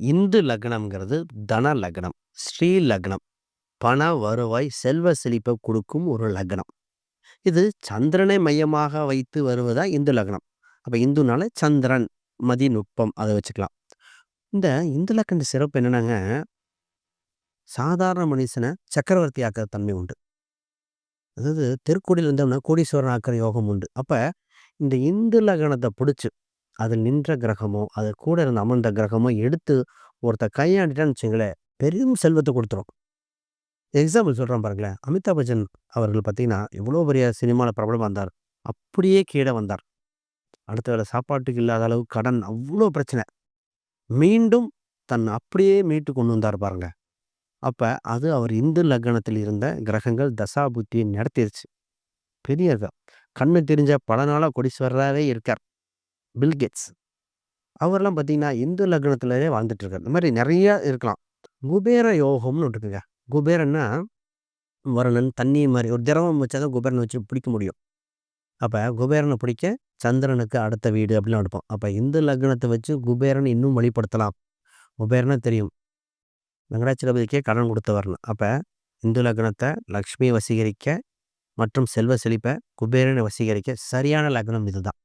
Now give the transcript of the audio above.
இந்து லக்னம்ங்கிறது தன லக்னம், ஸ்ரீ லக்னம். பண வருவாய், செல்வ செழிப்ப குடுக்கும் ஒரு லக்னம். இது சந்திரனை மையமாக வைத்து வருவதா இந்து லக்னம். அப்ப இந்துனால சந்திரன், மதிநுட்பம் அத வச்சுக்கலாம். இந்த இந்து லக்ன சிறப்பு என்னன்னாங்க, சாதாரண மனுஷன சக்கரவர்த்தி ஆக்குற தன்மை உண்டு. அதாவது தெருக்கோடியில இருந்தவன கோடீஸ்வரன் ஆக்குற யோகம் உண்டு. அப்ப இந்த இந்து லக்னத்த புடிச்சு, அதில் நின்ற கிரகமோ, அது கூட இருந்து அமர்ந்த கிரகமோ எடுத்து ஒருத்தன் கையாண்டுட்டான்னு வச்சுங்களேன், பெரும் செல்வத்த குடுத்துரும். எக்ஸாம்பிள் சொல்றேன் பாருங்களேன். அமிதாப் பச்சன் அவர்கள் பார்த்தீங்கன்னா, எவ்வளோ பெரிய சினிமால பிரபலமா இருந்தார். அப்படியே கீழ வந்தார். அடுத்த வேள சாப்பாட்டுக்கு இல்லாத அளவுக்கு கடன், அவ்ளோ பிரச்சனை. மீண்டும் அப்படியே மீட்டு கொண்டு வந்தார் பாருங்க. அப்ப அது அவர் இந்து லக்னத்தில் இருந்த கிரகங்கள் தசா புத்திய நடத்திருச்சு. பெரிய கண்ணு தெரிஞ்ச பல நாளா கோடீஸ்வரராவே இருக்கார். பில்கேட்ஸ். அவர்லாம் பார்த்தீங்கன்னா, இந்து லக்னத்திலேயே வாழ்ந்துட்டு இருக்காரு. இந்த மாரி நெறைய இருக்கலாம். குபேர யோகம்னு ஒண்ணு இருக்குங்க. குபேரன்னா வருணன், தண்ணி மாரி ஒரு திரவம் வச்சா தான் குபேரன வச்சு பிடிக்க முடியும். அப்ப குபேரன பிடிக்க சந்திரனுக்கு அடுத்த வீடு அப்படிலாம் எடுப்போம். அப்ப இந்து லக்னத்த வச்சு குபேரன் இன்னும் வழிப்படுத்தலாம். குபேரனா தெரியும். வெங்கடாச்சலபதிக்கே கடன் குடுத்தவர்ன்னு. அப்ப இந்து லக்னத்த லக்ஷ்மிய வசீகரிக்க மற்றும் செல்வ செழிப்ப குபேரனை வசீகரிக்க சரியான லக்னம் இதுதான்.